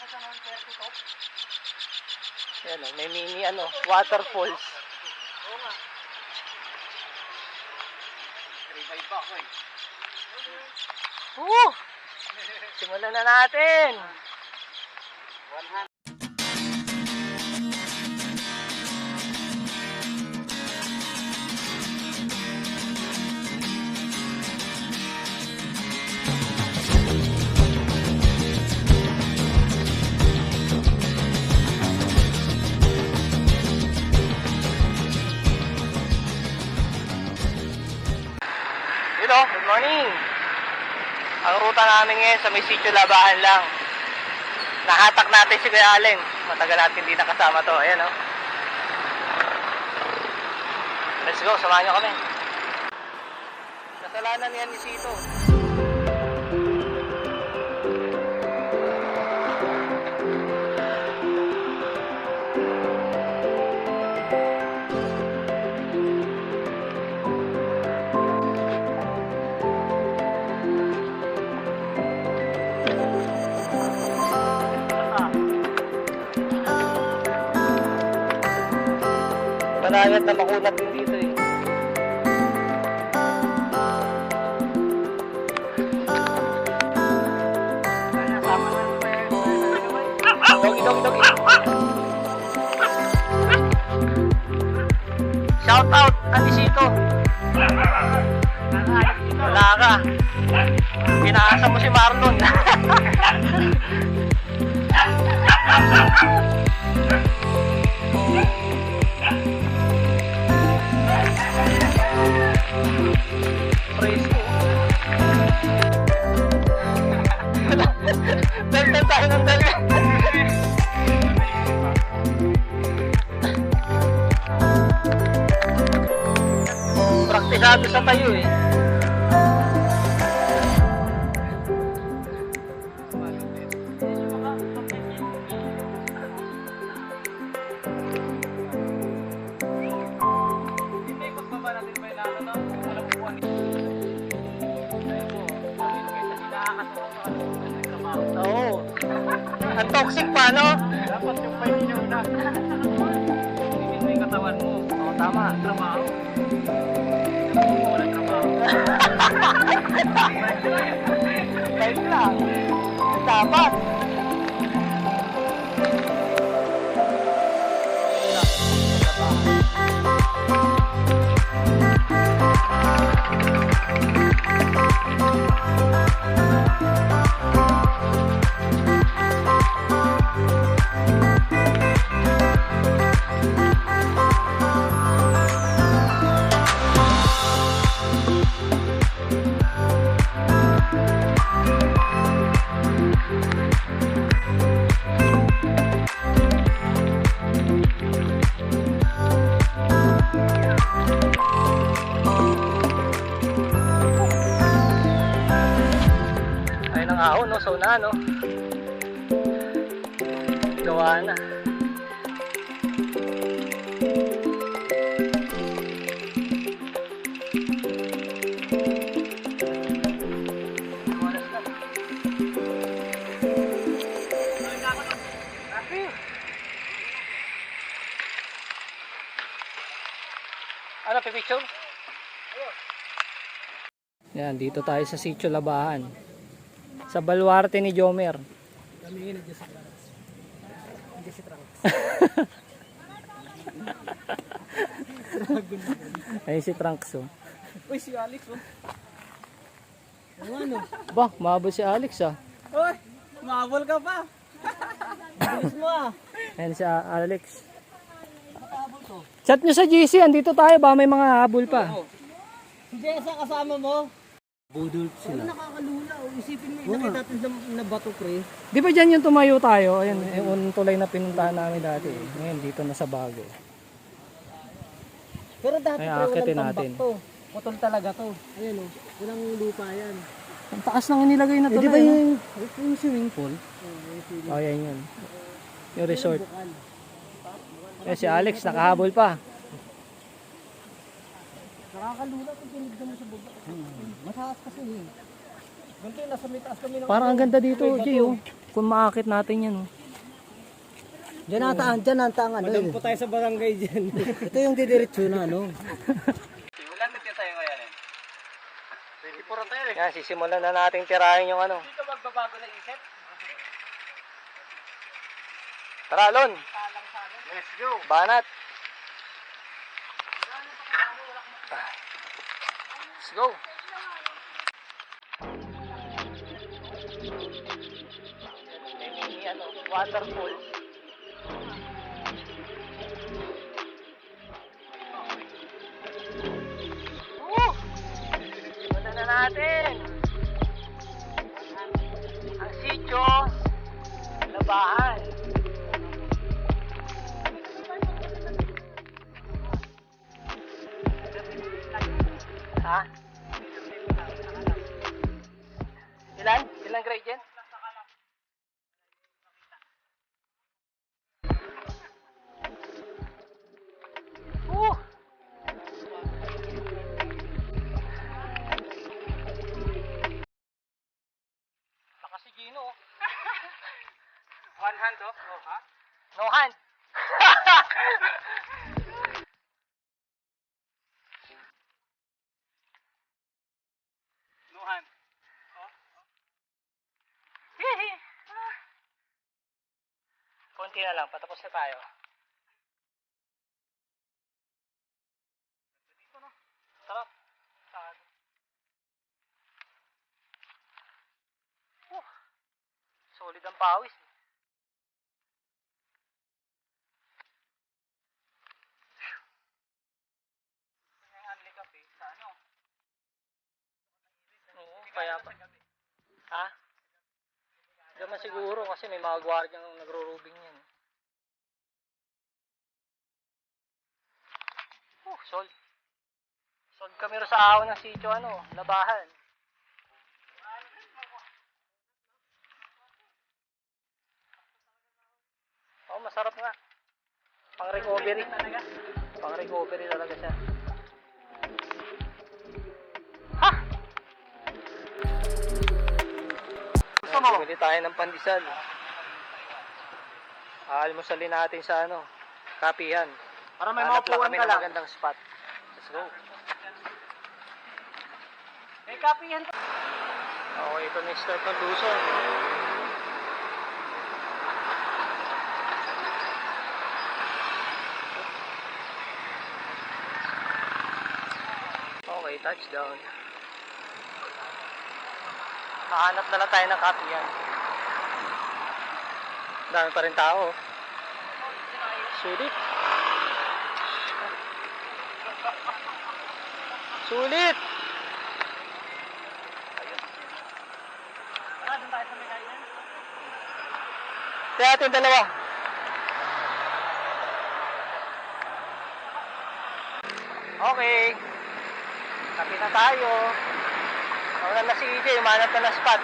Yan, may mini waterfalls. Oo nga. Revive pa ako eh. Simulan na natin. 100. Good morning. Ang ruta namin ngayon sa may sitio Labahan lang. Nahatak natin si Kuya Allen. Matagal natin hindi nakasama to. Ayan Let's go, samahan nyo kami. Kasalanan yan ni Sito. Manayat na makunat din dito eh. Dogi. Shout out, Anisito. Wala ka. Pinaasa mo si Marlon. Dal tayo ng dal. Praktisado sa tayo eh. Oo. Ang toxic pa, no? Dapat yung pain nyo na. Hindi mo yung katawan mo. Oo, tama. Trabaho. Walang trabaho. Life lang. Dapat. Ahon, no? So na, no? Gawa na. Ano, pipicture? Yan, dito tayo sa Sitio Labahan. Sa baluarte ni Jomer. Kami yun, Jesse Trunks. Jesse Trunks. Ayun si Trunks, oh. Uy, si Alex, oh. Ano? Bah, mahabol si Alex, ah. Uy, mahabol ka pa. Bilis mo, ah. Ayun si Alex. Chat nyo sa GC, andito tayo ba? May mga habol pa. Si Jessa kasama mo. Budol sila. Nakakalula, oh. Isipin mo, ilagay natin na bato, pre. Di ba dyan yung tumayo tayo? Ayun, yung tulay na pinuntahan namin dati. Ngayon, dito na sa bago. Pero dati, Ay, pre, walang akitin tambak natin. to. Putol talaga to. Ayan, oh. Walang lupa yan. Ang taas nang inilagay na tulay. Di ba no? yung swimming pool? Oh, yan yun. Yung resort. Eh, si Alex, nakahabol pa. Nakakalula kung tinignan mo sa baba. Mataas kasi eh. Ganito yung nasa may taas kami ng... Parang ang ganda dito, Jay, oh. kung maakit natin yan. Oh. Diyan ata ang ano. Madam po tayo sa barangay dyan. Ito yung didiretso na ano. Wala na tayo ngayon eh. Ready for tayo eh. Yan, sisimulan na natin tirahin yung ano. Hindi ka magbabago ng isip? Tara, Lon. Let's go. Banat. Let's go. May ano, waterfall. Simulan na natin. Ang sitio, labahan. Ha? Ilan? Ilang grade yan? Baka si Gino. Oh. One hand oh. Oh, ha? No hand. No hand. Konti na lang, patapos na tayo. Sarap. Solid ang pawis. Yung handicap eh. Sa ano? Oo, kaya pa. Ha? Hindi naman siguro kasi may mga gwardyang nagro-rubing yan. Sold. Sold kami ro sa ahon ng sitio, ano, labahan. Oo, masarap nga. Pang recovery. Pang recovery talaga siya. Ha! Gusto mo? Bili tayo ng pandesal. Almusalin natin sa ano, kapihan. Para may Hanap lang maupuan kami ka ng lang. magandang spot. Let's go. May kapihan ka. Okay, ito na start ng Luzon. Okay, touchdown. Hahanap na lang tayo ng kapihan. Dami pa rin tao. Sulit. Sulit! Doon tayo sa may kainan. Kaya ating dalawa. Okay. Kapi na tayo. Wala na si EJ, umanap na ng spot.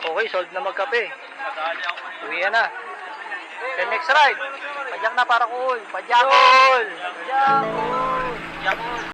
Okay, sold na magkape. Uwi na. Then next ride. Padyak na para cool. Padyak. Padyak.